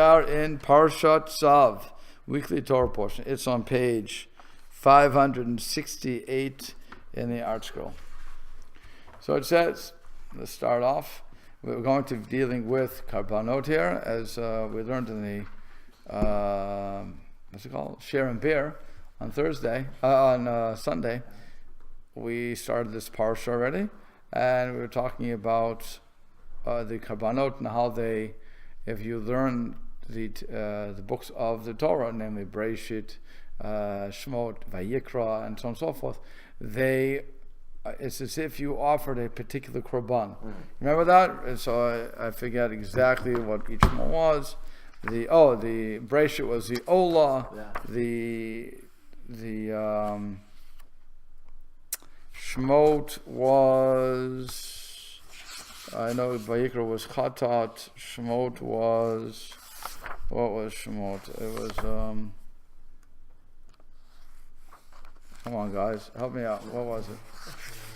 are in Portion-Tzav, weekly Torah portion. It's on page 568 in the art scroll. So it says, let's start off. We're going to be dealing with Karbanot here, as we learned in the what's it called? Share and Bear on Sunday. We started this parsha already, and we were talking about the Karbanot and how they, if you learn the books of the Torah, namely Bereshit, Shemot, Vayikra, and so on and so forth, it's as if you offered a particular korban. Remember that? And so I forget exactly what each one was. The Bereshit was the Olah, the Shemot was, I know Vayikra was Chatat. Shemot was, what was Shemot? It was, come on guys, help me out. What was it?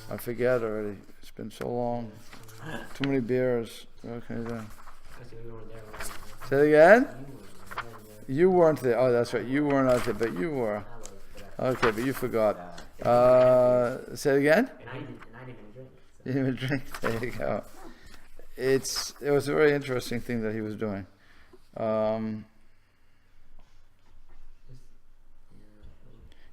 I forget already. It's been so long. Too many beers. What can I do? Say it again? You weren't there. Oh, that's right. You weren't out there, but you were. Okay, but you forgot. Say it again? And I didn't drink. You didn't even drink. There you go. It was a very interesting thing that he was doing.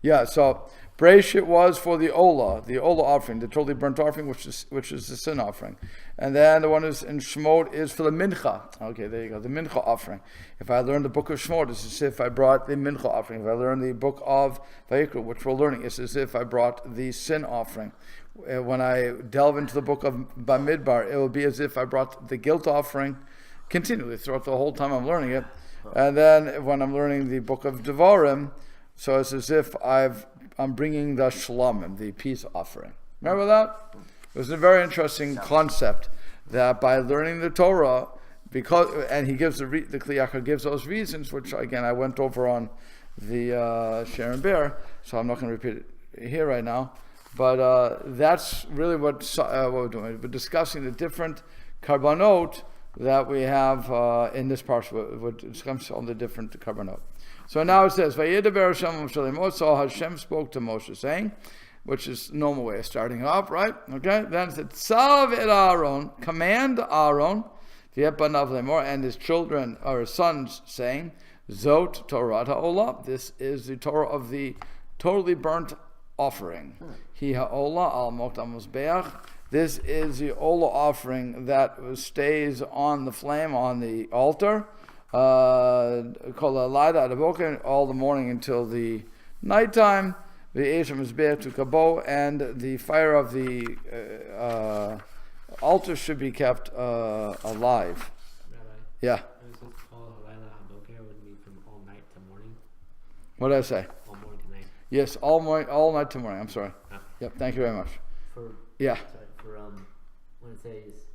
So Bereshit was for the Olah offering, the totally burnt offering, which is the sin offering. And then the one is in Shemot is for the Mincha. Okay, there you go, the Mincha offering. If I learn the book of Shemot, it's as if I brought the Mincha offering. If I learn the book of Vayikra, which we're learning, it's as if I brought the sin offering. When I delve into the book of Bamidbar, it will be as if I brought the guilt offering continually throughout the whole time I'm learning it. And then when I'm learning the book of Devarim, so it's as if I'm bringing the Shlomim, the peace offering. Remember that? It was a very interesting concept that by learning the Torah, and he gives the Kli Yakar gives those reasons, which again I went over on the Sharon Bear, so I'm not going to repeat it here right now. But that's really what we're doing. We're discussing the different Karbanot that we have in this parsha. We're discussing all the different Karbanot. So now it says, Vayidaber Hashem Moshe, so Hashem spoke to Moshe, saying, which is normal way of starting off, right? Okay. Then it said, Tzav et Aaron, command Aaron, and his children or his sons, saying, Zot Torah Olah. This is the Torah of the totally burnt offering. Hi ha'olah al mot hamizbeach. This is the Olah offering that stays on the flame on the altar. All the morning until the nighttime. The Eisham is bear to Kabo, and the fire of the altar should be kept alive. Rabbi, yeah. Would be from all night to morning. What did I say? All morning to night. Yes, all night to morning. I'm sorry. Yep. Thank you very much. When it says,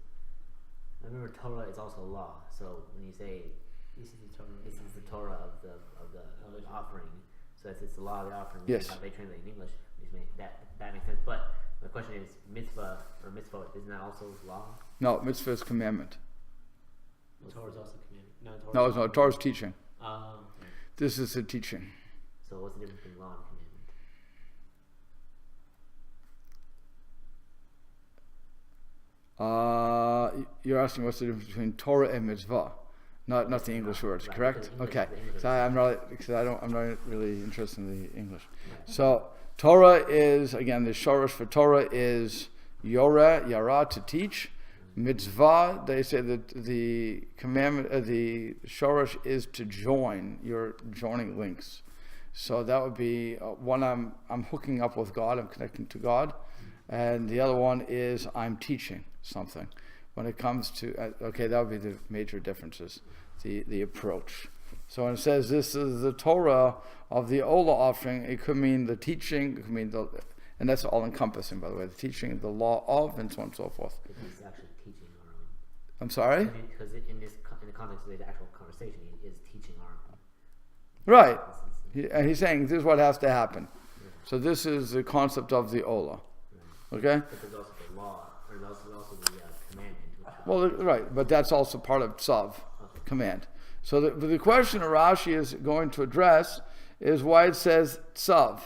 I remember Torah is also law. So when you say this is the Torah of the offering. So it's the law of the offering. Yes. How they translate in English. That makes sense. But my question is, mitzvah or mitzvot, isn't that also law? No, mitzvah is commandment. Torah is also commandment. No, Torah is teaching. Okay. This is a teaching. So what's the difference between law and commandment? You're asking what's the difference between Torah and mitzvah. Not the English words, right, correct? Okay. So I'm not really interested in the English. Right. So Torah is, again, the shorish for Torah is yara, to teach. Mitzvah, they say that the commandment, the shorish is to join. You're joining links. So that would be one. I'm hooking up with God. I'm connecting to God, and the other one is I'm teaching something. When it comes to, that would be the major differences, the approach. So when it says this is the Torah of the Olah offering, it could mean the teaching, it could mean and that's all encompassing, by the way, the teaching, the law of, and so on and so forth. He's actually teaching our own. I'm sorry? Because in the context of the actual conversation, he is teaching our own. Right. He's saying this is what has to happen. Yeah. So this is the concept of the Olah. Right. Okay? But there's also the law, or there's also the commandment. Well, right, but that's also part of Tzav, command. So the question Rashi is going to address is why it says tzav.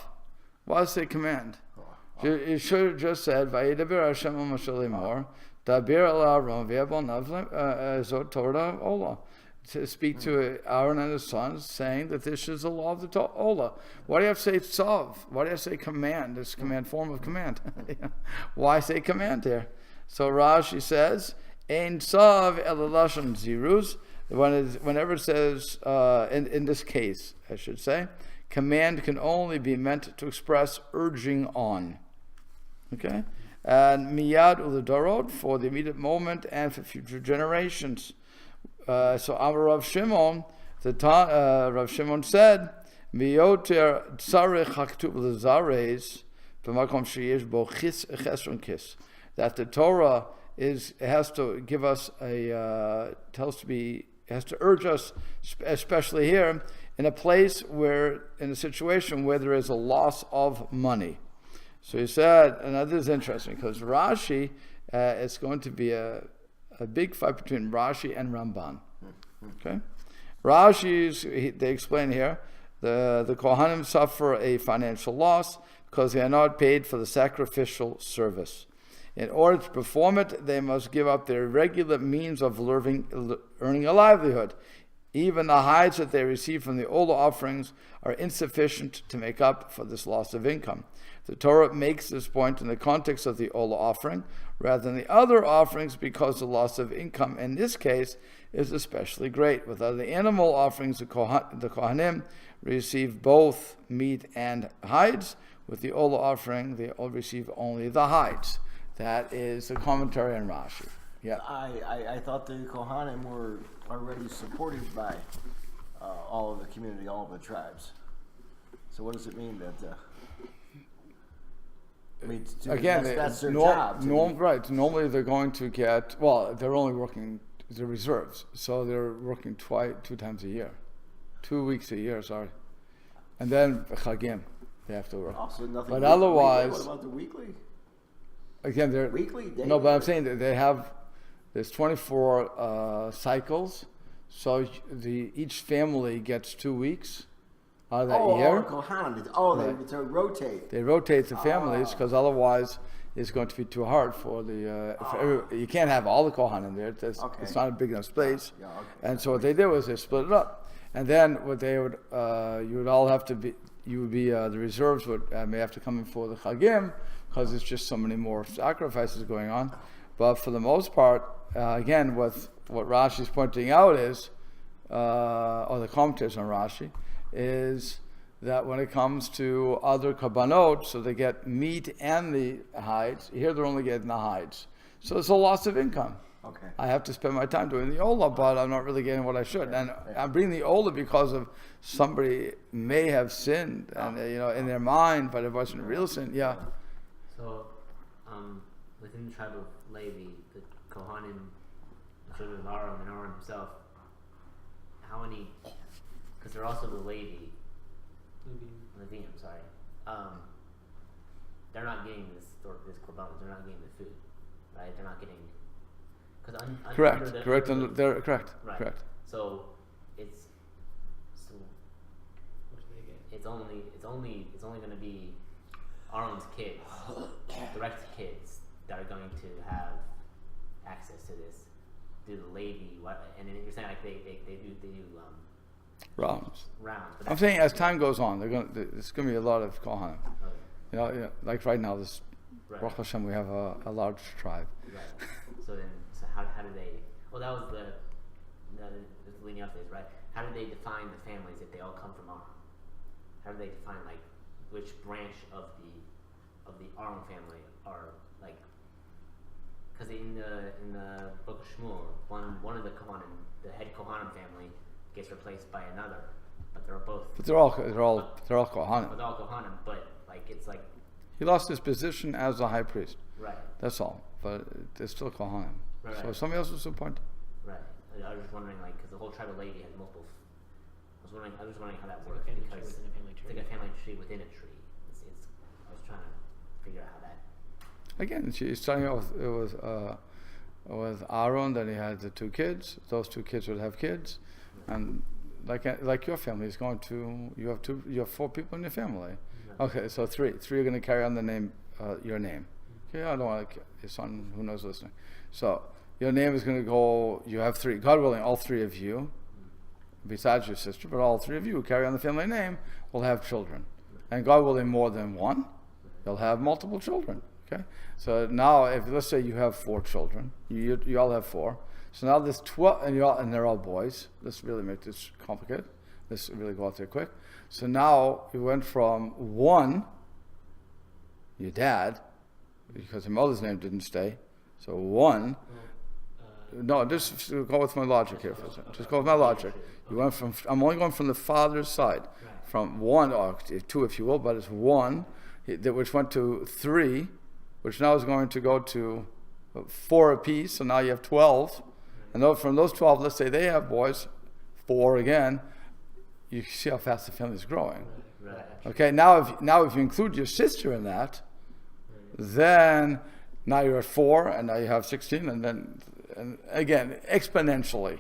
Why does it say command? It should have just said Vayidaber Hashem Moshe Lemor Dabir al Aaron v'Yabon Zot Torah Ola, to speak to Aaron and his sons, saying that this is the law of the Ola. Why do you have to say tzav? Why do you have to say command? This command form of command. Why say command here? So Rashi says Ein tzav elalashon ziruz. Whenever it says in this case, I should say, command can only be meant to express urging on. Okay? And miyad u'ledorot, for the immediate moment and for future generations. So Amar Rav Shimon, Rav Shimon said, miyoter tzarech haktub lezares b'makom sheyesh bo chis chesron kis, that the Torah has to give us has to urge us, especially here, in a place in a situation where there is a loss of money. So he said, and this is interesting because Rashi, it's going to be a big fight between Rashi and Ramban. Okay, they explain here the Kohanim suffer a financial loss because they are not paid for the sacrificial service. In order to perform it, they must give up their regular means of earning a livelihood. Even the hides that they receive from the Ola offerings are insufficient to make up for this loss of income. The Torah makes this point in the context of the Ola offering rather than the other offerings because the loss of income in this case is especially great. With other animal offerings, the Kohanim receive both meat and hides. With the Ola offering, they all receive only the hides. That is the commentary on Rashi. Yeah. I thought the Kohanim were already supported by all of the community, all of the tribes. So what does it mean that? Again, that's their job. Right. Normally they're going to get. Well, they're only working the reserves, so they're working 2 times a year, 2 weeks a year. Sorry, and then Chagim they have to work. Also, nothing. But otherwise, what about the weekly? Again, they're weekly. Daily? No, but I'm saying that they have. There's 24 cycles, so each family gets 2 weeks out of that year. They rotate. They rotate the families because otherwise it's going to be too hard for you can't have all the Kohanim there. It's not a big enough space. And so what they did was they split it up. And then what they would, you would all have to be, the reserves may have to come in for the Chagim because it's just so many more sacrifices going on. But for the most part, again, what Rashi is pointing out is, or the commentators on Rashi, is that when it comes to other kabbanot, so they get meat and the hides, here they're only getting the hides. So it's a loss of income. Okay. I have to spend my time doing the Ola, but I'm not really getting what I should. And I'm bringing the Ola because of somebody may have sinned, and in their mind, but it wasn't a real sin. Yeah. So, within the tribe of Levi, the Kohanim, the children of Aaron and Aaron himself, how many? Because they're also the Levi. Levim, sorry. They're not getting this korban. They're not getting the food, right? They're not getting. Correct. Correct. Right. Correct. So it's only going to be Aaron's kids, direct kids, that are going to have access to this. Do the Levi, and then you're saying like they do rounds. But I'm saying as time goes on, there's going to be a lot of Kohanim. Okay. Like right now, Baruch Hashem, we have a large tribe. Right. So how do they? Well, that was the leading up to this, right? How do they define the families if they all come from Aaron? How do they define like which branch of the Aaron family are like? Because in the book of Shmuel, one of the Kohanim, the head Kohanim family, gets replaced by another, but they're both. But they're all Kohanim. They're all Kohanim, but like it's like. He lost his position as a high priest. Right. That's all, but they're still Kohanim. Right. So somebody else was appointed. Right. I was just wondering, like, because the whole tribe of Levi has multiple. I was wondering how that works because it's like a family tree within a tree. I was trying to figure out how that. Again, she's starting out with Aaron. Then he had the 2 kids. Those 2 kids would have kids. And like your family is going to, you have 4 people in your family. Okay, so 3 are going to carry on the name, your name. Okay, I don't want your son, who knows, listening. So your name is going to go. You have 3. God willing, all 3 of you, besides your sister, but all 3 of you who carry on the family name will have children. And God willing, more than one, you'll have multiple children. Okay, so now if let's say you have 4 children, you all have 4. So now there's 12, and they're all boys. Let's really make this complicated. Let's really go out there quick. So now you went from 1, your dad, because your mother's name didn't stay. So 1. No, just go with my logic here for a second. Just go with my logic. You went from. I'm only going from the father's side, from 1 or 2, if you will, but it's 1, which went to 3, which now is going to go to 4 apiece. So now you have 12. And from those 12, let's say they have boys, 4 again. You see how fast the family is growing. Right. Okay, now if you include your sister in that, then now you're at 4, and now you have 16, and again exponentially,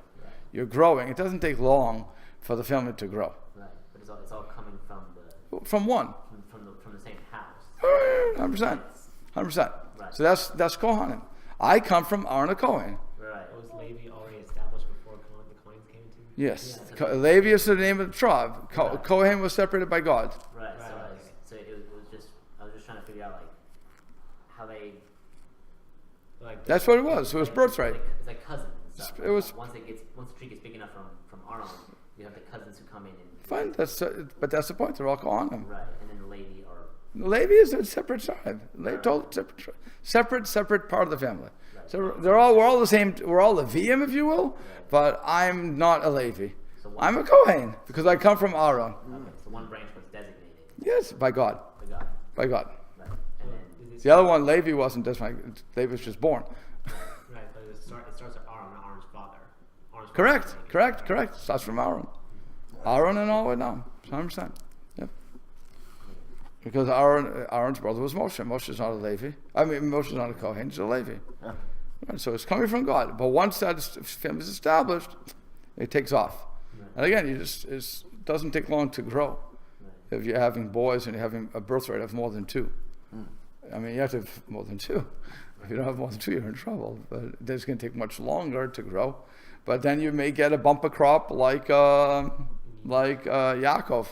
you're growing. It doesn't take long for the family to grow. Right, but it's all coming from 1. From the same house. 100%. Right. So that's Kohanim. I come from Aaron a Kohen. Right. Was Levi already established before the Coins came into? Yes, Yeah. Levi is the name of the tribe. Right. Kohen was separated by God. Right. Right. So it was just I was just trying to figure out how they. Like That's what it was. It was birthright. It's like cousins. And stuff. It was- once the tree gets big enough from Aaron, you have the cousins who come in and. Fine, but that's the point. They're all Kohanim. Right, and then the Levi are. Levi is a separate tribe. Total separate part of the family. Right. So we're all the same. We're all Leviim, if you will. But I'm not a Levi. So I'm a Kohen because I come from Aaron. Okay, so one branch was designated Yes, by God. by God. By God. Right, and then. The other one, Levi, wasn't designated. Levi was just born. Right, but it starts with Aaron, not Aaron's father. Aaron's Correct. Starts from Aaron. Aaron and all the way down. 100%. Yep. Because Aaron's brother was Moshe. Moshe's not a Levi. I mean, Moshe's not a Kohen. He's a Levi. Yeah. Right, so it's coming from God. But once that family is established, it takes off. And again, it doesn't take long to grow. If you're having boys and you're having a birth rate of more than 2. I mean, you have to have more than 2. If you don't have more than 2, you're in trouble. But it's going to take much longer to grow. But then you may get a bumper crop like Yaakov.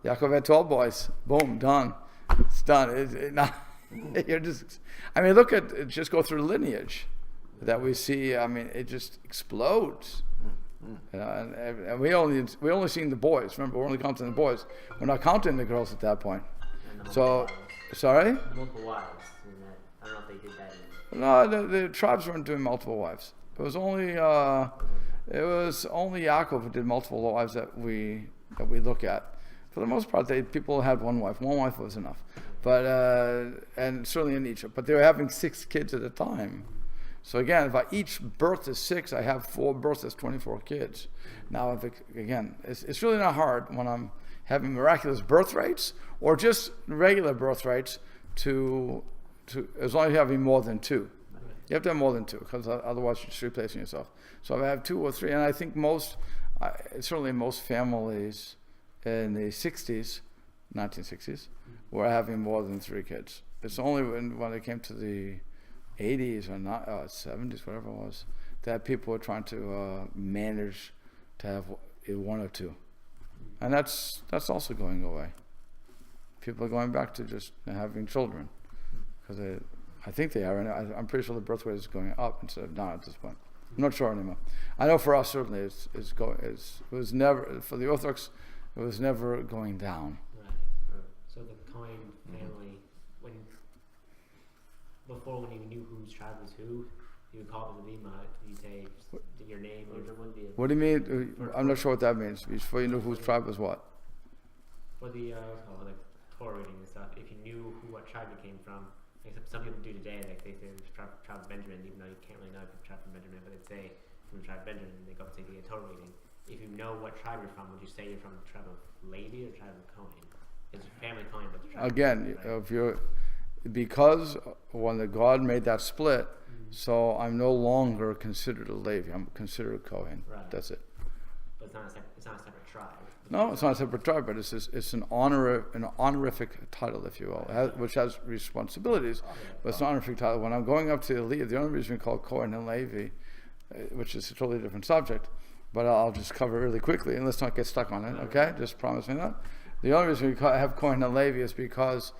Yaakov had 12 boys. Boom, done. It's done. You're just. I mean, look at it. Just go through the lineage that we see. I mean, it just explodes. You know, and we only seen the boys. Remember, we're only counting the boys. We're not counting the girls at that point. So, sorry. Multiple wives. And that, I don't know if they did that. No, the tribes weren't doing multiple wives. It was only Yaakov who did multiple wives that we look at. For the most part, people had one wife. One wife was enough. But and certainly in Egypt. But they were having 6 kids at a time. So again, if each birth is 6, I have 4 births. That's 24 kids. Now, it's really not hard when I'm having miraculous birth rates or just regular birth rates to as long as you're having more than 2. You have to have more than 2 because otherwise you're just replacing yourself. So if I have 2 or 3, and I think certainly most families in the 1960s, were having more than 3 kids. It's only when it came to the 80s or 70s, whatever it was, that people were trying to manage to have 1 or 2. And that's also going away. People are going back to just having children because I think they are, and I'm pretty sure the birth rate is going up instead of down at this point. I'm not sure anymore. I know for us certainly it was never, for the Orthodox, it was never going down. Right. So the Cohen family, when you knew whose tribe was who, you would call it the Lima. You say your name. Or there wouldn't be a, What do you mean? I'm not sure what that means. Before you knew whose tribe was what. for the Torah reading and stuff. If you knew what tribe you came from, except some people do today, like they say the tribe of Benjamin, even though you can't really know if you're tribe from Benjamin, but they'd say from the tribe of Benjamin, they go up to get a Torah reading. If you know what tribe you're from, would you say you're from the tribe of Levi or the tribe of Cohen? It's your family Cohen, but the tribe Again, of Cohen, right? if you're, because when the God made that split, so I'm no longer considered a Levi. I'm considered a Kohen. Right. That's it. but it's not a separate tribe. No, it's not a separate tribe, but it's an honorific title, if you will, which has responsibilities, but it's an honorific title. When I'm going up to the Aliyah, the only reason we call it Kohen and Levi, which is a totally different subject, but I'll just cover it really quickly, and let's not get stuck on it, okay? Just promise me that. The only reason we have Kohen and Levi is because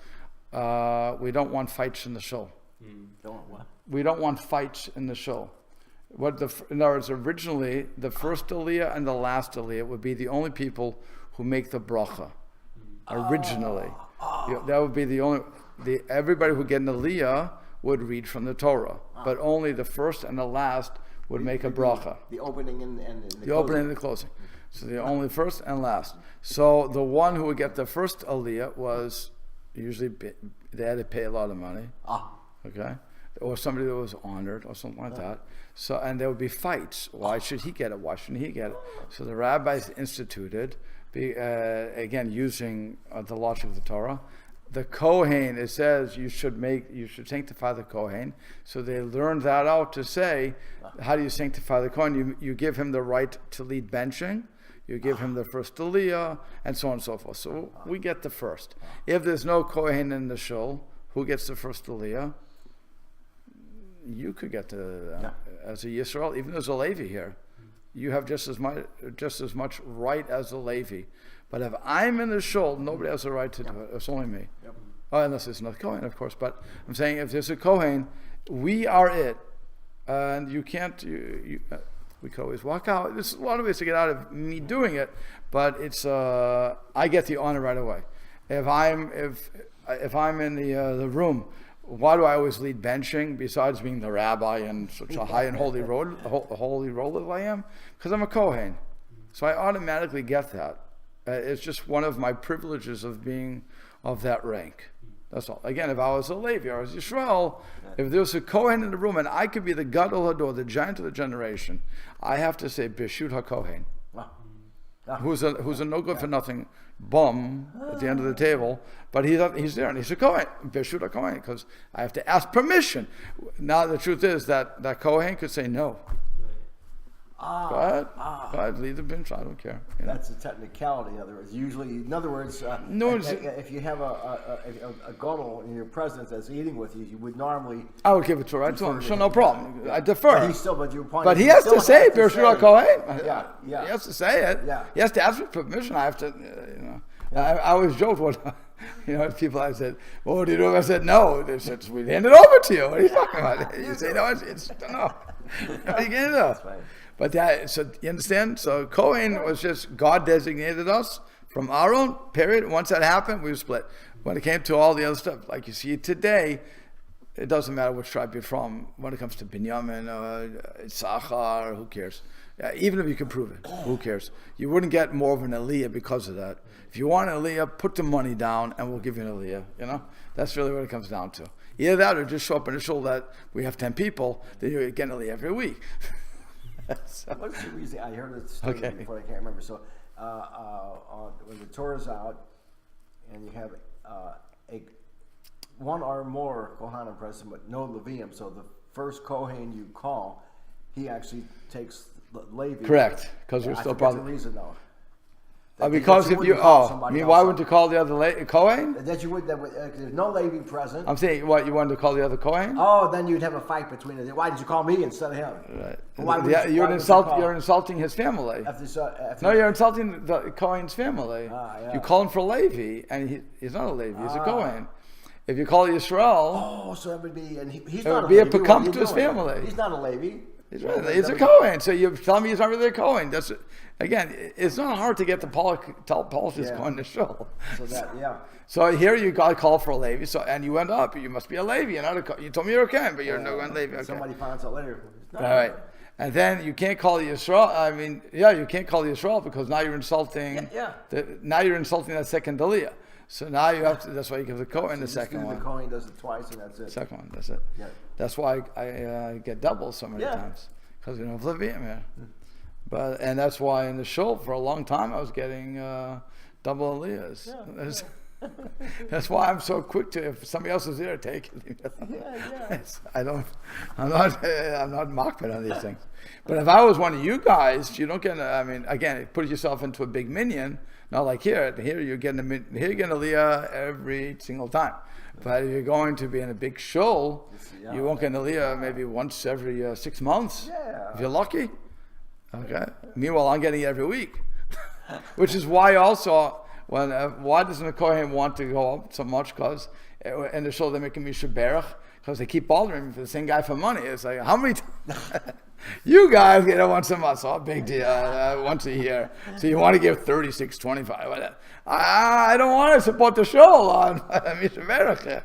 we don't want fights in the shul. Don't want what? We don't want fights in the shul. In other words, originally, the first Aliyah and the last Aliyah would be the only people who make the bracha. Originally. That would be the only... everybody who get an Aliyah would read from the Torah, but only the first and the last would make a bracha. The opening and the opening and the closing. So the only first and last. So the one who would get the first Aliyah was usually... they had to pay a lot of money. Okay? Or somebody that was honored or something like that. So, and there would be fights. Why should he get it? Why shouldn't he get it? So the rabbis instituted, again using the logic of the Torah, the Kohen. It says you should sanctify the Kohen. So they learned that out to say, how do you sanctify the Kohen? You give him the right to lead benching. You give him the first Aliyah, and so on and so forth. So we get the first. If there's no Kohen in the shul, who gets the first Aliyah? You could get as a Yisrael, even as a Levi here. You have just as much right as a Levi. But if I'm in the shul, nobody has the right to do it. It's only me. Yep. Unless it's not Kohen, of course. But I'm saying if there's a Kohen, we are it. And you can't, we could always walk out. There's a lot of ways to get out of me doing it, but it's, I get the honor right away. If I'm in the room, why do I always lead benching besides being the rabbi and such a high and holy role that I am? Because I'm a Kohen. So I automatically get that. It's just one of my privileges of being of that rank. That's all. Again, if I was a Levi or I was Yisrael, if there was a Kohen in the room and I could be the Gadol Hador, the giant of the generation, I have to say Bishut HaKohen. Who's a no good for nothing bum at the end of the table, but he's there and he's a Kohen, Bishut HaKohen, because I have to ask permission. Now the truth is that Kohen could say no. Go ahead, lead the bench. I don't care. That's a technicality. In other words, if you have a gadol in your presence that's eating with you, you would normally. I would give it to her. I told him, sure, no problem. I defer. But he has to say it, Bishut HaKohen. Yeah. He has to say it. Yeah. He has to ask for permission. I have to, I always joked when, people, I said, well, what do you do? I said, no. They said, we hand it over to you. What are you talking about? You say, no, it's no. How are you getting it up? But so you understand? So Kohen was just, God designated us from Aaron, period. Once that happened, we were split. When it came to all the other stuff, like you see today, it doesn't matter which tribe you're from. When it comes to Binyamin, Issachar, who cares? Even if you can prove it, who cares? You wouldn't get more of an Aliyah because of that. If you want an Aliyah, put the money down and we'll give you an Aliyah. That's really what it comes down to. Either that or just show up in a shul that we have 10 people, then you get an Aliyah every week. So. What's the reason? I heard it story before, I can't remember. So when the Torah's out and you have one or more Kohanim present, but no Levium, so the first Kohen you call, he actually takes Levi. Correct, because we're still probably. The reason though. Because if why wouldn't you call the other Kohen? That you would. There's no Levi present. I'm saying, what, you wanted to call the other Kohen? Oh, then you'd have a fight between them. Why did you call me instead of him? Right. You're insulting his family. No, you're insulting the Kohen's family. Yeah. You call him for Levi, and he's not a Levi. He's a Kohen. If you call Yisrael, so it would be, and he's it not would be a Levi. pecum to his family. He's not a Levi. He's a Kohen. So you're telling me he's not really a Kohen. That's again, it's not hard to get the politics going to show. So here you got a call for a Levi. So and you went up. You must be a Levi. You told me you're a Kohen, but you're no Levi. Okay. Somebody finds out later. All right. And then you can't call Yisrael. You can't call Yisrael because now you're insulting. Now you're insulting that second Aliyah. So now you have to. That's why you give the Kohen the second one. The Kohen does it twice, and that's it. Second one. That's it. Yeah. That's why I get double so many times because we don't have Levium here. And that's why in the shul for a long time I was getting double Aliyahs. That's why I'm so quick to, if somebody else is there, take it. Yeah. I'm not mocked on these things. But if I was one of you guys, you don't get, again, put yourself into a big minyan, not like here you're getting a Aliyah every single time. But if you're going to be in a big shul, you won't get an Aliyah maybe once every 6 months. Yeah. If you're lucky. Okay. Meanwhile, I'm getting it every week. Which is why also, why doesn't the Kohen want to go up so much? Because in the shul they're making me Sheberach, because they keep bothering me for the same guy for money. It's like, how many you guys get it once a month, so big deal, once a year. So you want to give 36.25. I don't want to support the shul on Sheberach here.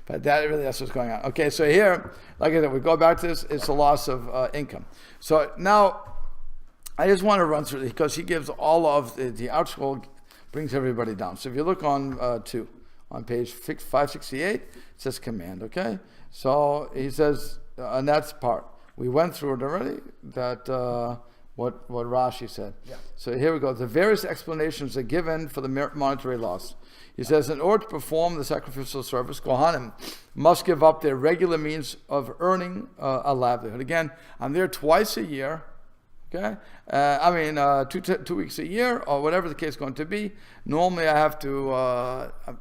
But that's what's going on. Okay, so here, like I said, we go back to this, it's a loss of income. So now, I just want to run through this because he gives all of the outscroll, brings everybody down. So if you look on page 568, it says command, okay? So he says, and that's part. We went through it already, that what Rashi said. Yeah. So here we go. The various explanations are given for the monetary loss. He says, in order to perform the sacrificial service, Kohanim must give up their regular means of earning a livelihood. Again, I'm there twice a year. Okay, 2 weeks a year, or whatever the case is going to be. Normally, I have to.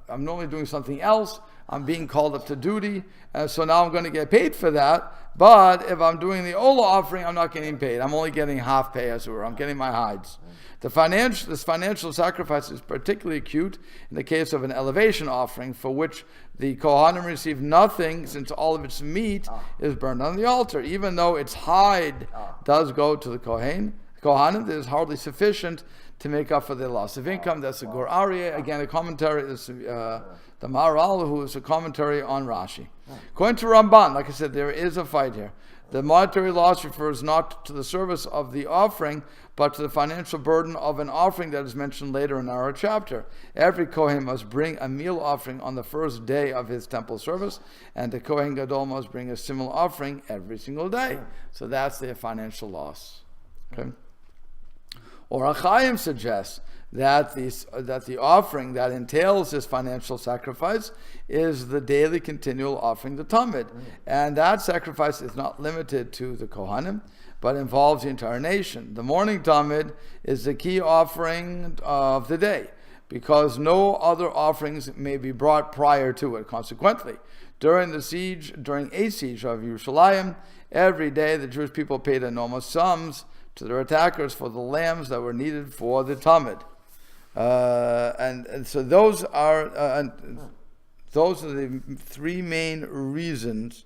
I'm normally doing something else. I'm being called up to duty, so now I'm going to get paid for that. But if I'm doing the Ola offering, I'm not getting paid. I'm only getting half pay, as it were. I'm getting my hides. This financial sacrifice is particularly acute in the case of an elevation offering, for which the Kohanim receive nothing, since all of its meat is burned on the altar. Even though its hide does go to the Kohanim, that is hardly sufficient to make up for their loss of income. That's the Gur Aryeh. Again, a commentary is the Maharal, who is a commentary on Rashi. According to Ramban, like I said, there is a fight here. The monetary loss refers not to the service of the offering, but to the financial burden of an offering that is mentioned later in our chapter. Every Kohen must bring a meal offering on the first day of his temple service, and the Kohen Gadol must bring a similar offering every single day. So that's their financial loss. Okay. Or Achayim suggests that the offering that entails this financial sacrifice is the daily continual offering, the Tamid. And that sacrifice is not limited to the Kohanim, but involves the entire nation. The morning Tamid is the key offering of the day, because no other offerings may be brought prior to it. Consequently, during a siege of Yerushalayim, every day the Jewish people paid enormous sums to their attackers for the lambs that were needed for the Tamid. And so those are the three main reasons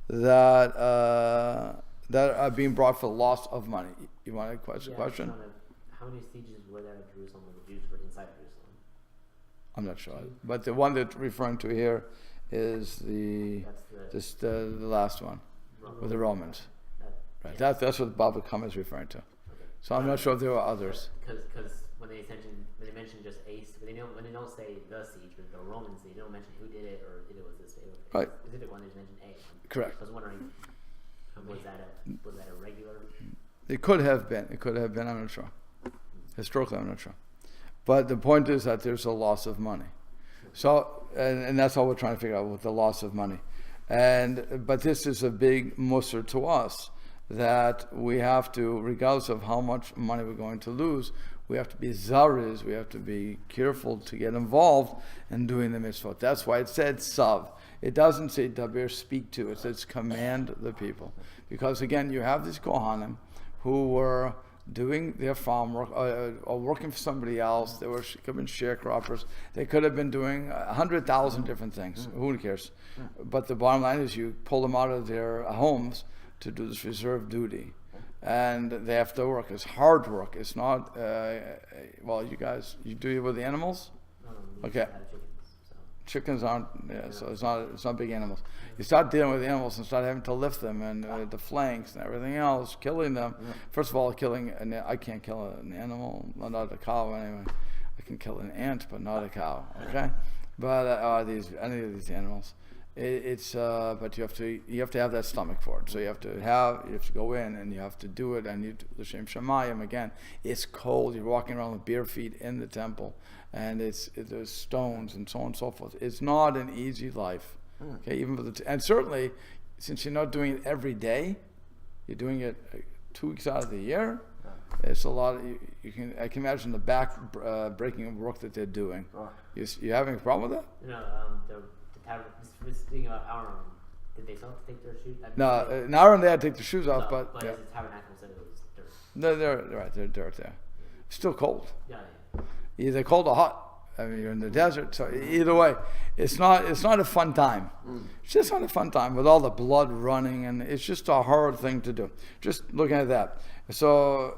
that are being brought for the loss of money. You want to question? How many sieges were there at Jerusalem when the Jews were inside Jerusalem? I'm not sure, but the one that referring to here is the last one with the Romans. Right. That's what Baba Kama is referring to. Okay. So I'm not sure if there were others. Because when they mention just Ace, when they don't say the siege, but the Romans, they don't mention who did it or if it was this. Right. Specific one, they mention A. Correct. I was wondering, was that a regular? It could have been. I'm not sure. Historically, I'm not sure. But the point is that there's a loss of money. So, and that's all we're trying to figure out with the loss of money. But this is a big musser to us, that we have to, regardless of how much money we're going to lose, we have to be zariz, we have to be careful to get involved in doing the mitzvot. That's why it said tzav. It doesn't say daber, speak to. It says command the people. Because again, you have these kohanim who were doing their farm work or working for somebody else. They could have been sharecroppers. They could have been doing 100,000 different things. Who cares? But the bottom line is you pull them out of their homes to do this reserve duty, and they have to work. It's hard work. It's not. You guys, you do it with the animals. Okay. Chickens aren't. Yeah, so it's not big animals. You start dealing with the animals and start having to lift them and the flanks and everything else, killing them. First of all, I can't kill an animal, not a cow anyway. I can kill an ant, but not a cow. Okay, but any of these animals. But you have to have that stomach for it. So you have to go in and you have to do it, and you l'shem shamayim again. It's cold. You're walking around with bare feet in the temple, and there's stones and so on and so forth. It's not an easy life. Okay, even for and certainly since you're not doing it every day, you're doing it 2 weeks out of the year. It's a lot. I can imagine the back breaking work that they're doing. You having a problem with that? Speaking about Aaron, did they still have to take their shoes? No, in Aaron they had to take the shoes off, but as the tabernacle said, it was dirt. No, they're right. They're dirt there. Still cold. Yeah. Either cold or hot. I mean, you're in the desert, so either way, it's not a fun time. It's just not a fun time with all the blood running, and it's just a hard thing to do. Just looking at that, so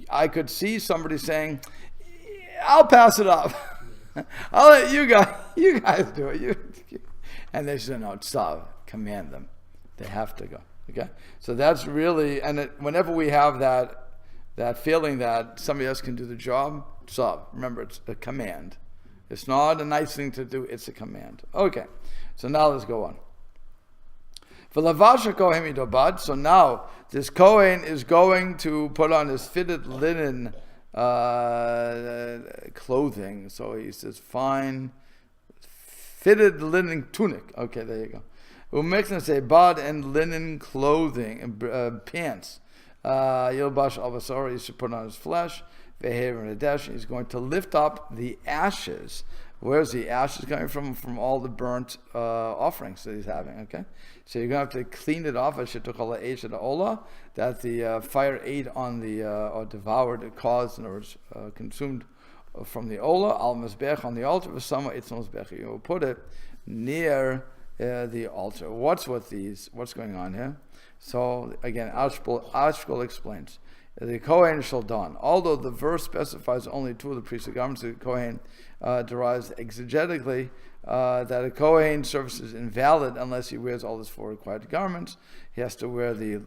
I could see somebody saying, "I'll pass it up. I'll let you guys do it." And they said, "No, Tzav, command them. They have to go." Okay, so that's really, and whenever we have that feeling that somebody else can do the job, Tzav. Remember, it's a command. It's not a nice thing to do, it's a command. Okay, so now let's go on. So now this Kohen is going to put on his fitted linen clothing. So he says, fine, fitted linen tunic. Okay, there you go. Umekna say bad and linen clothing and pants. Yilbash al-basar, he should put on his flesh. He's going to lift up the ashes. Where's the ashes coming from? From all the burnt offerings that he's having. Okay, so you're going to have to clean it off. That the fire ate on the or devoured, it caused, in other words, consumed from the ola al mizbech on the altar. You will put it near the altar. What's with these? What's going on here? So again, Ashkol explains. The Kohen shall don. Although the verse specifies only 2 of the priestly garments, the Kohen derives exegetically that a Kohen service is invalid unless he wears all his 4 required garments. He has to wear the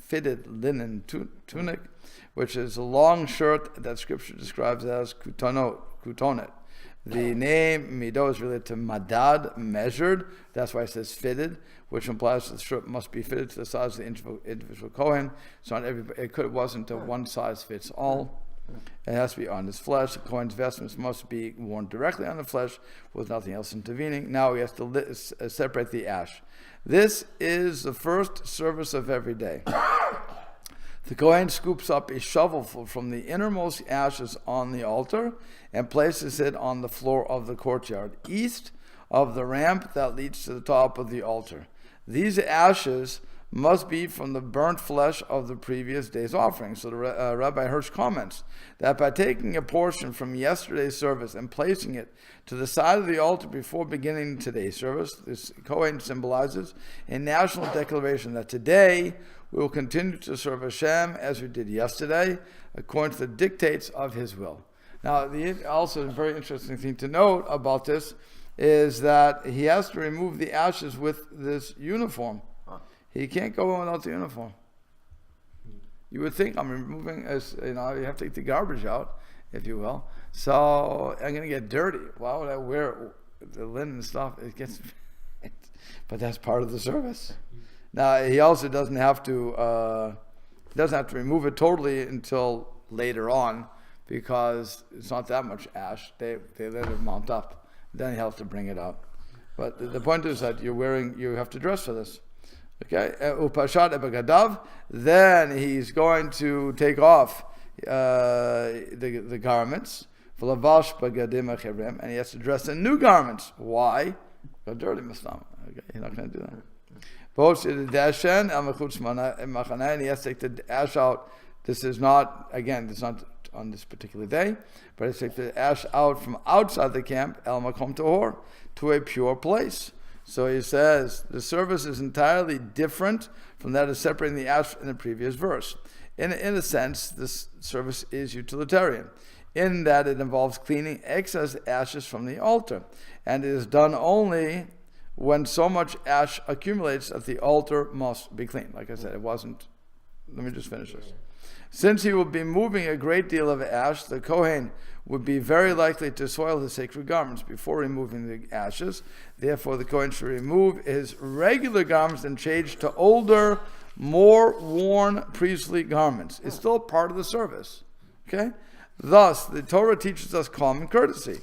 fitted linen tunic, which is a long shirt that Scripture describes as kutonet. The name mido is related to madad, measured. That's why it says fitted, which implies that the shirt must be fitted to the size of the individual Kohen. So not everybody, it wasn't a one size fits all. It has to be on his flesh. The Kohen's vestments must be worn directly on the flesh with nothing else intervening. Now he has to separate the ash. This is the first service of every day. The Kohen scoops up a shovelful from the innermost ashes on the altar and places it on the floor of the courtyard, east of the ramp that leads to the top of the altar. These ashes must be from the burnt flesh of the previous day's offering. So the Rabbi Hirsch comments that by taking a portion from yesterday's service and placing it to the side of the altar before beginning today's service, this Kohen symbolizes a national declaration that today we will continue to serve Hashem as we did yesterday, according to the dictates of His will. Now, also a very interesting thing to note about this is that he has to remove the ashes with this uniform. He can't go in without the uniform. You would think I'm removing, you have to take the garbage out, if you will. So I'm going to get dirty. Why would I wear the linen stuff? It gets, but that's part of the service. Now he also doesn't have to remove it totally until later on, because it's not that much ash. They let it mount up. Then he'll have to bring it out. But the point is that you have to dress for this. Okay, upashat ebagadav. Then he's going to take off the garments. V'lavash bagadim acherem, and he has to dress in new garments. Why? Go dirty, Muslim. Okay, he's not going to do that. Both the dashen amachutz machanai, and he has to take the ash out. This is not on this particular day, but he takes the ash out from outside the camp, el makom tahor, to a pure place. So he says the service is entirely different from that of separating the ash in the previous verse. In a sense, this service is utilitarian, in that it involves cleaning excess ashes from the altar, and it is done only when so much ash accumulates that the altar must be cleaned. Like I said, it wasn't. Let me just finish this. Since he will be moving a great deal of ash, the Kohen would be very likely to soil his sacred garments before removing the ashes. Therefore, the Kohen should remove his regular garments and change to older, more worn priestly garments. It's still part of the service. Okay? Thus, the Torah teaches us common courtesy.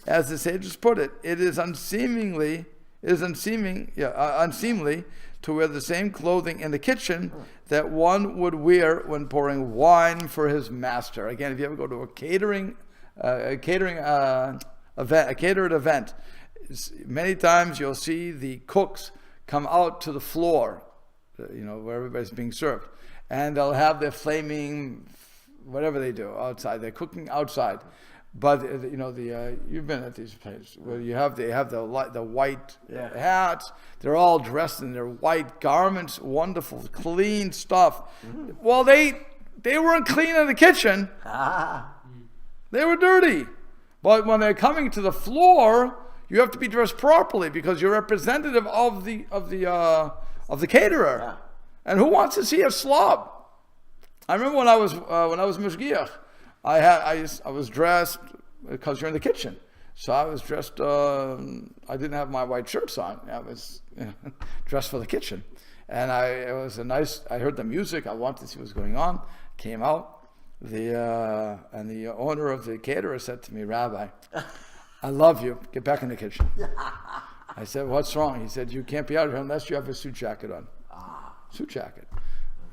As the sages put it, it is unseemly to wear the same clothing in the kitchen that one would wear when pouring wine for his master. Again, if you ever go to a catered event, many times you'll see the cooks come out to the floor, where everybody's being served, and they'll have their flaming, whatever they do outside. They're cooking outside, but you've been at these places where they have the white hats. They're all dressed in their white garments, wonderful, clean stuff. Mm-hmm. Well, they weren't clean in the kitchen. They were dirty. But when they're coming to the floor, you have to be dressed properly because you're representative of the caterer. Yeah. And who wants to see a slob? I remember when I was mishgiach, I was dressed because you're in the kitchen. So I was dressed. I didn't have my white shirts on. I was dressed for the kitchen, and it was a nice. I heard the music. I wanted to see what was going on. Came out. And the owner of the caterer said to me, "Rabbi, I love you. Get back in the kitchen." I said, "What's wrong?" He said, "You can't be out here unless you have a suit jacket on." Suit jacket.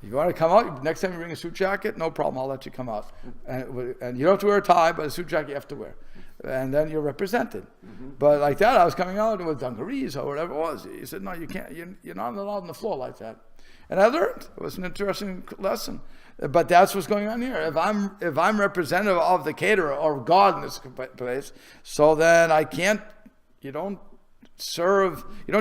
If you want to come out, next time you bring a suit jacket, no problem, I'll let you come out. And you don't have to wear a tie, but a suit jacket you have to wear. And then you're represented. Mm-hmm. But like that, I was coming out with dungarees or whatever it was. He said, "No, you can't. You're not allowed on the floor like that." And I learned. It was an interesting lesson. But that's what's going on here. If I'm representative of the caterer or God in this place, so then I can't. You don't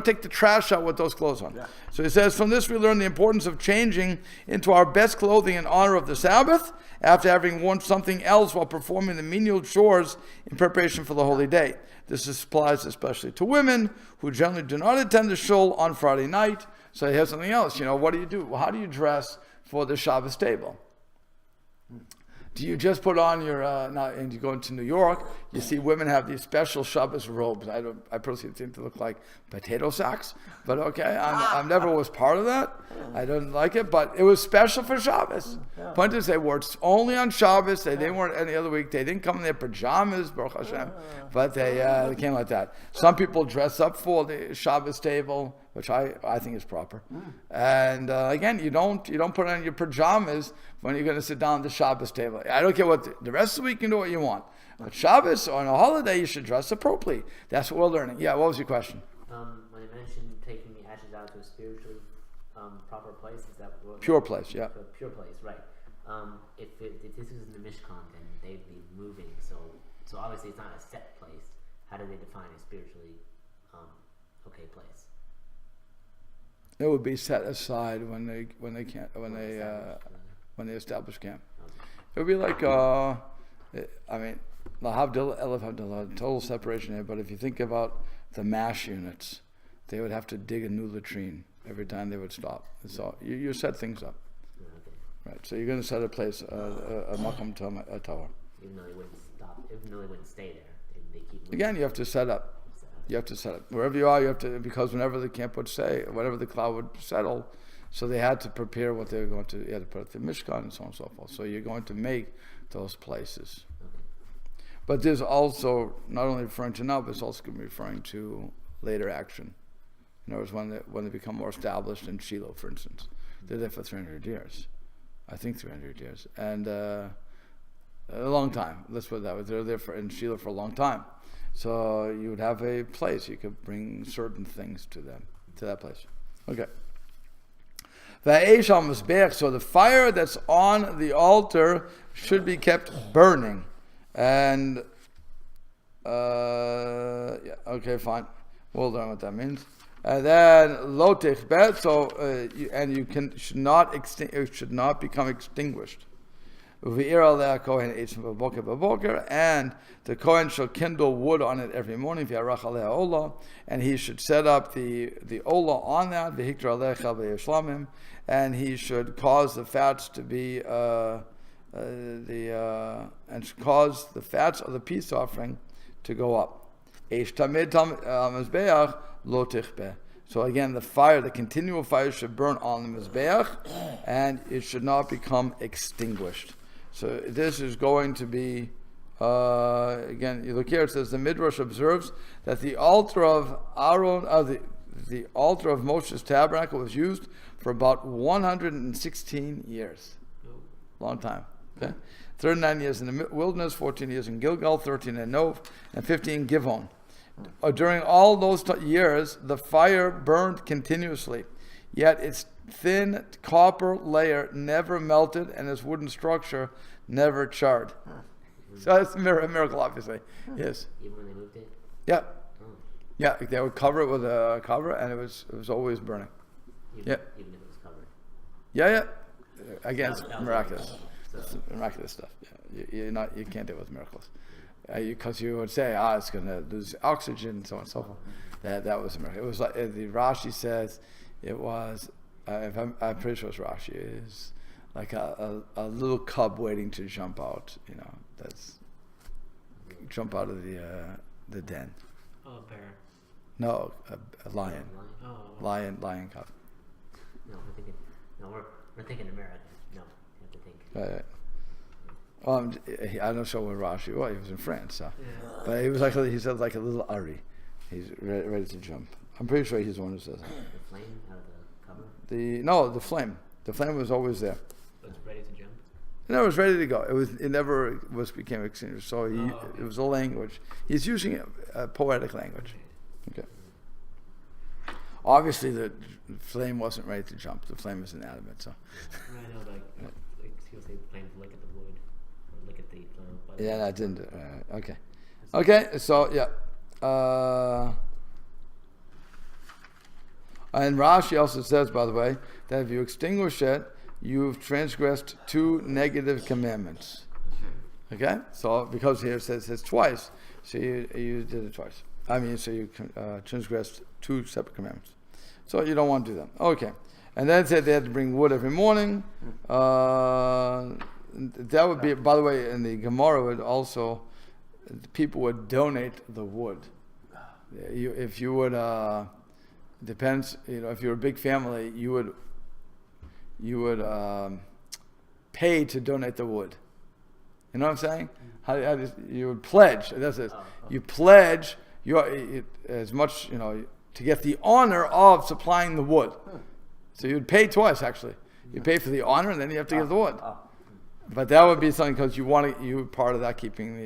take the trash out with those clothes on. Yeah. So he says, from this we learn the importance of changing into our best clothing in honor of the Sabbath after having worn something else while performing the menial chores in preparation for the holy day. This applies especially to women who generally do not attend the shul on Friday night. So here's something else. What do you do? Well, how do you dress for the Shabbos table? Do you just put on your, and you go into New York, you see women have these special Shabbos robes. I personally think they look like potato sacks, but okay, I never was part of that. I didn't like it, but it was special for Shabbos. Point is, they wore it only on Shabbos. They didn't wear it any other week. They didn't come in their pajamas, Baruch Hashem, but they came like that. Some people dress up for the Shabbos table, which I think is proper. And again, you don't put on your pajamas when you're going to sit down at the Shabbos table. I don't care what the rest of the week, you can do what you want. But Shabbos, on a holiday, you should dress appropriately. That's what we're learning. Yeah, what was your question? When you mentioned taking the ashes out to a spiritually proper place, is that what? Pure place, yeah. A pure place, right. If this was in the Mishkan, then they'd be moving. So obviously it's not a set place. How do they define a spiritually okay place? It would be set aside when they establish camp. It would be like total separation here. But if you think about the MASH units, they would have to dig a new latrine every time they would stop. So you set things up, right? So you're going to set a place, a makom Torah. Even though they wouldn't stop, even though they wouldn't stay there, they keep moving. Again, you have to set up. You have to set up wherever you are. You have to, because whenever the camp would whatever the cloud would settle, so they had to prepare what they were going to. You had to put it the Mishkan and so on and so forth. So you're going to make those places. But there's also not only referring to now, but it's also going to be referring to later action. In other words, when they become more established in Shiloh, for instance, they're there for 300 years. I think 300 years, and a long time. Let's put it that way. They're there in Shiloh for a long time. So you would have a place. You could bring certain things to that place. Okay. So the fire that's on the altar should be kept burning. And, okay, fine. We'll learn what that means. And then, lo tichbet, so, it should not become extinguished. And the Kohen shall kindle wood on it every morning, and he should set up the olah on that, and he should cause the fats to be and cause the fats of the peace offering to go up. So again, the continual fire should burn on the Mizbeach, and it should not become extinguished. So this is going to be, again, you look here, it says the Midrash observes that the altar of Aaron, the altar of Moshe's tabernacle was used for about 116 years. Long time. Okay, 39 years in the wilderness, 14 years in Gilgal, 13 in Nov, and 15 in Givon. During all those years, the fire burned continuously, yet its thin copper layer never melted and its wooden structure never charred. So that's a miracle, obviously. Yes. Even when they moved it? Yeah. Oh. Yeah, they would cover it with a cover, and it was always burning. Even if it was covered. Yeah. Again, it's That was miraculous. So- It's miraculous stuff. Yeah. You can't deal with miracles. Because you would say, it's going to lose oxygen, and so on and so forth. That was a miracle. It was like the Rashi says, it was. I'm pretty sure it's Rashi. Is like a little cub waiting to jump out. That's jump out of the den. Oh, a bear. No, a lion. Oh. Lion cub. No, we're thinking America. No, you have to think. Right. I'm not sure where Rashi was. He was in France, so. Yeah. But he was he said like a little Ari. He's ready to jump. I'm pretty sure he's the one who says that. The flame out of the cover? The flame. The flame was always there. So it's ready to jump. No, it was ready to go. It never became extinguished. So Okay. it was a language. He's using a poetic language. Okay. Obviously, the flame wasn't ready to jump. The flame is inanimate. So. I know, like he'll say the flame to look at the wood or look at the flame. Yeah, I didn't. Okay. Okay. So yeah. And Rashi also says, by the way, that if you extinguish it, you've transgressed 2 negative commandments. Okay? So, because here it says twice, so you did it twice. So you transgressed 2 separate commandments. So you don't want to do that. Okay. And then it said they had to bring wood every morning. That would be, by the way, in the Gemara, would also, people would donate the wood. If you would, depends, if you're a big family, you would pay to donate the wood. You know what I'm saying? You would pledge. That's it. You pledge as much, to get the honor of supplying the wood. So you'd pay twice, actually. You pay for the honor, and then you have to give the wood. But that would be something because you're part of that, keeping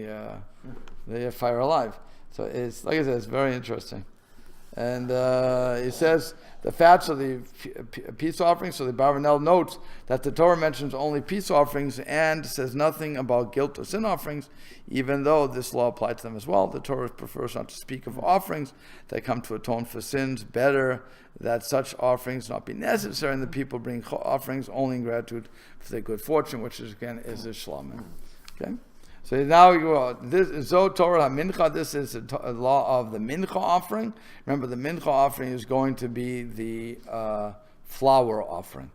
the fire alive. So it's, like I said, it's very interesting. And it says the fats of the peace offerings. So the Barbanel notes that the Torah mentions only peace offerings and says nothing about guilt or sin offerings, even though this law applied to them as well. The Torah prefers not to speak of offerings that come to atone for sins. Better that such offerings not be necessary, and the people bring offerings only in gratitude for their good fortune, which is again is the shlamim. Okay. So now we go. This is Torah HaMincha. This is a law of the Mincha offering. Remember, the Mincha offering is going to be the flour offering.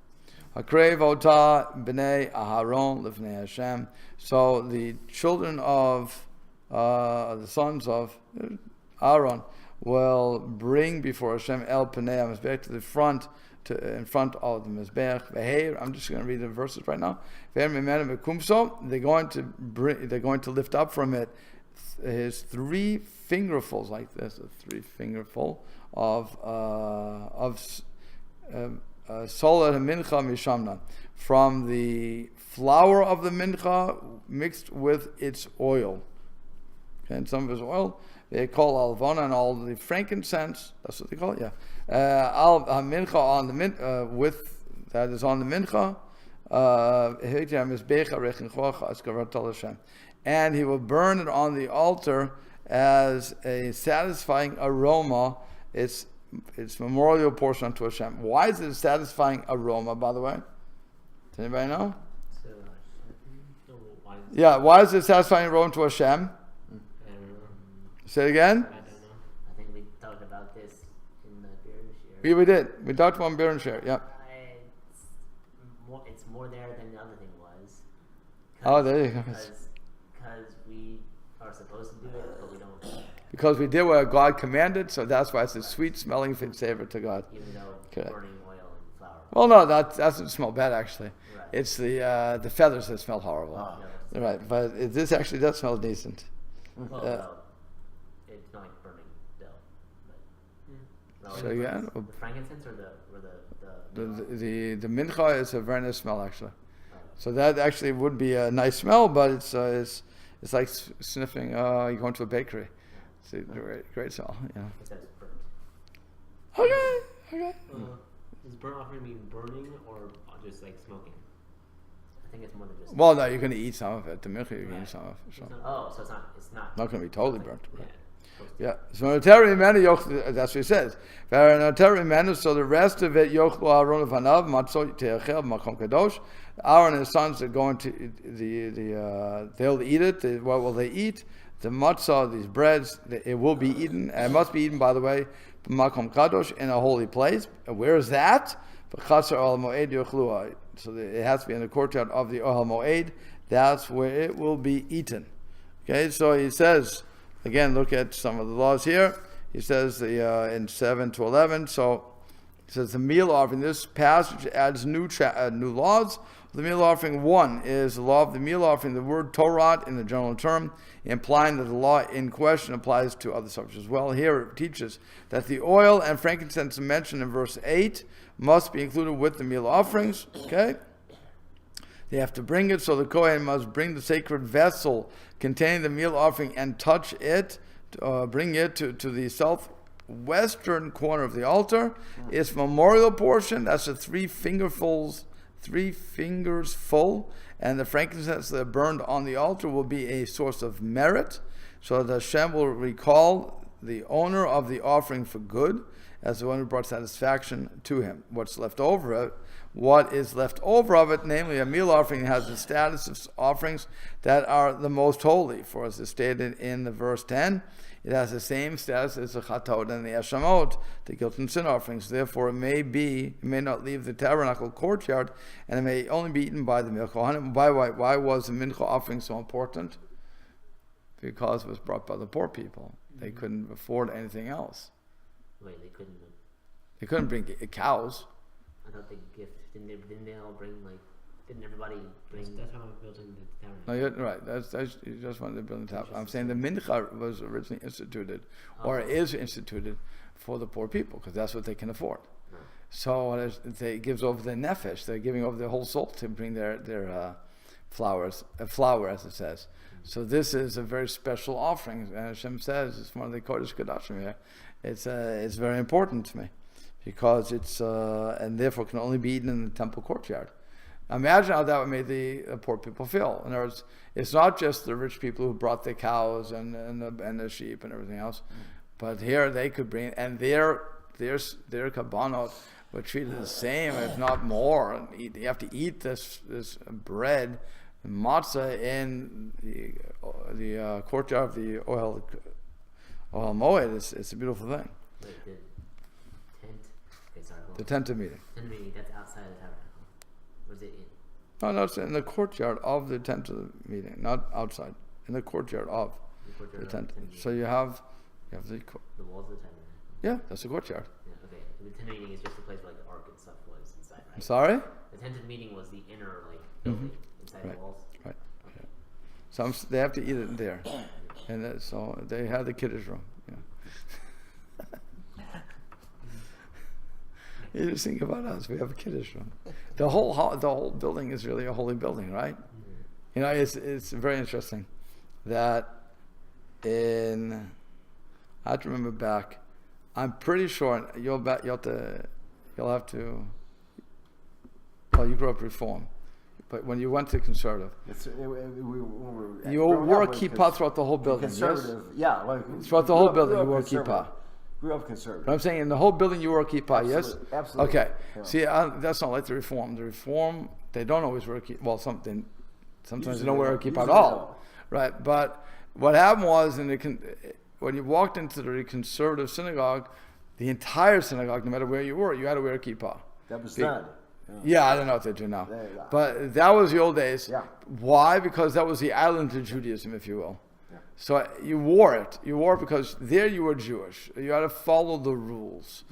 Hakrev ota b'nei Aharon lifnei Hashem. So the children of the sons of Aaron will bring before Hashem el pnei HaMizbech to the front. In front of the Mizbech. I'm just going to read the verses right now. They're going to lift up from it his 3 fingerfuls like this, a 3 fingerful of solid mincha mishamna, from the flour of the mincha mixed with its oil. Okay, and some of his oil they call alvana, and all the frankincense. That's what they call it. Yeah. Al mincha on the with that is on the mincha, and he will burn it on the altar as a satisfying aroma. It's memorial portion unto Hashem. Why is it a satisfying aroma? By the way, does anybody know? Why is it a satisfying aroma to Hashem? Say it again. I don't know. I think we talked about this in the beer and share. Yeah, we did. We talked about beer and share. Yeah. It's more there than the other thing was, Oh, there you go. Because we are supposed to do it, but we don't. Because we did what God commanded, so that's why it's a sweet smelling savor to God. Even though Okay. burning oil and flour. Well, no, that doesn't smell bad actually. Right. It's the feathers that smell horrible. Ah. Right, but this actually does smell decent. Well, no, it's not like burning dough. But, So again, the frankincense or the mincha is a very nice smell actually. So that actually would be a nice smell, but it's like sniffing. You go into a bakery. It's a great smell. Yeah. It says burnt. Okay. Does burnt offering mean burning or just like smoking? I think it's more than just. Well, no, you're going to eat some of it. The mincha you're going to eat some of it. So. Oh, so it's not. Not going to be totally burnt. Yeah. Yeah. So notary menu, that's what he says. Notary menu, so the rest of it, yochlu Aaron v'anav matzot te'achel makom kadosh. Aaron and his sons are going to they'll eat it. What will they eat? The matzah, these breads, it will be eaten. And it must be eaten, by the way, makom kadosh, in a holy place. Where is that? B'chasar al moed yochluah. So it has to be in the courtyard of the Ohel Moed. That's where it will be eaten. Okay, so he says. Again, look at some of the laws here. He says in 7 to 11. So he says the meal offering. This passage adds new laws. The meal offering 1 is the law of the meal offering. The word Torah in the general term, implying that the law in question applies to other subjects as well. Here it teaches that the oil and frankincense mentioned in verse 8 must be included with the meal offerings. Okay. They have to bring it, so the Kohen must bring the sacred vessel containing the meal offering and touch it, bring it to the southwestern corner of the altar. Its memorial portion, that's the 3 fingers full, and the frankincense that burned on the altar will be a source of merit, so that Hashem will recall the owner of the offering for good, as the one who brought satisfaction to him. What is left over of it, namely a meal offering, has the status of offerings that are the most holy. For as is stated in the verse 10, it has the same status as the chatot and the eshamot, the guilt and sin offerings. Therefore, it may not leave the tabernacle courtyard, and it may only be eaten by the Kohanim. Why was the mincha offering so important? Because it was brought by the poor people. They couldn't afford anything else. Wait, they couldn't. They couldn't bring cows. I thought the gift didn't they all bring like? Didn't everybody bring? That's how I'm building the tabernacle. No, you're right. That's you just wanted to build the top. I'm saying the mincha was originally instituted, or is instituted, for the poor people because that's what they can afford. So it gives over their nefesh. They're giving over their whole soul to bring their flour, as it says. So this is a very special offering. And Hashem says it's one of the Kodesh Kodashim here. It's very important to me because it's and therefore can only be eaten in the temple courtyard. Imagine how that would make the poor people feel. In other words, it's not just the rich people who brought the cows and the sheep and everything else, but here they could bring, and their kabbanot were treated the same, if not more. And you have to eat this bread, matzah, in the courtyard of the Ohel Moed. It's a beautiful thing. Wait, the tent. Okay, sorry. The tent of meeting. Tent meeting. That's outside the tabernacle. Was it in? No, it's in the courtyard of the tent of the meeting, not outside. In the courtyard of the tent. So you have the walls of the tabernacle. Yeah, that's the courtyard. Yeah, okay. And the tent of meeting is just the place where like the ark and stuff was inside, right? I'm sorry? The tent of meeting was the inner building inside the walls. Right. Okay. So they have to eat it in there, and so they have the kiddush room. Yeah. You just think about us. We have a kiddush room. The whole building is really a holy building, right? You know, it's very interesting that I have to remember back. I'm pretty sure you'll have to. Well, you grew up Reform, but when you went to Conservative, you wore a kippah throughout the whole building. Conservative, yes? Yeah, like Throughout the whole building, you wore a kippah. Grew up conservative. But I'm saying in the whole building you wore a kippah, yes? Absolutely. Okay. Yeah. See, that's not like the Reform. The Reform, they don't always wear a kippah. Well, sometimes they don't wear a kippah at all. Right. But what happened was, when you walked into the conservative synagogue, the entire synagogue, no matter where you were, you had to wear a kippah. That was done. Yeah, I don't know what they do now. They- But that was the old days. Yeah. Why? Because that was the island to Judaism, if you will. Yeah. So you wore it. You wore it because there you were Jewish. You had to follow the rules.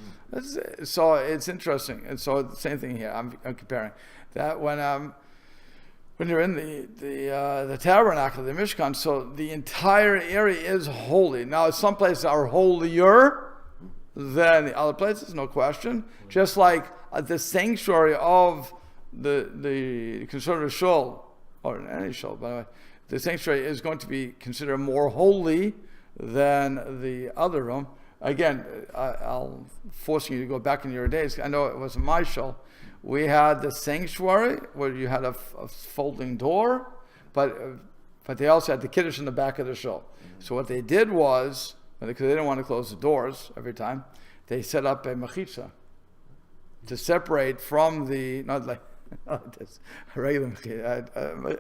So it's interesting. And so the same thing here. I'm comparing that when you're in the tabernacle, the Mishkan, so the entire area is holy. Now, some places are holier than the other places, no question. Just like the sanctuary of the conservative shul, or any shul, by the way, the sanctuary is going to be considered more holy than the other room. Again, I'll force you to go back in your days. I know it was my shul. We had the sanctuary where you had a folding door, but they also had the kiddush in the back of the shul. So what they did was, because they didn't want to close the doors every time, they set up a mechitza to separate from the, not like this, a regular mechitza,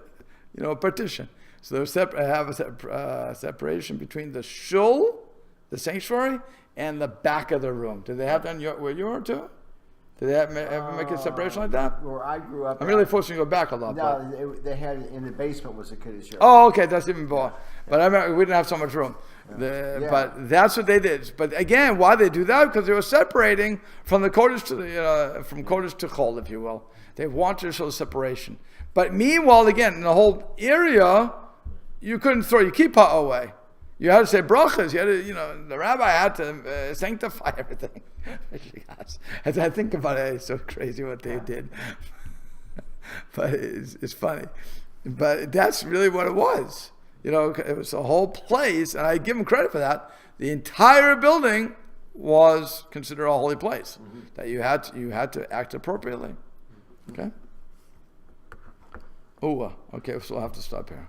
a partition. So they have a separation between the shul, the sanctuary, and the back of the room. Did they have that where you were too? Did they ever make a separation like that? Where I grew up. I'm really forcing you to go back a lot. No, they had in the basement was a kiddush area. Oh, okay, that's even more. But I remember we didn't have so much room. But that's what they did. But again, why they do that? Because they were separating from the Kodesh to from Kodesh to Chol, if you will. They wanted to show the separation. But meanwhile, again, in the whole area, you couldn't throw your kippah away. You had to say brachas. You had to, the rabbi had to sanctify everything. As I think about it, it's so crazy what they did. But it's funny. But that's really what it was. It was a whole place, and I give them credit for that. The entire building was considered a holy place that you had to act appropriately. Okay. Oh, okay. So we'll have to stop here.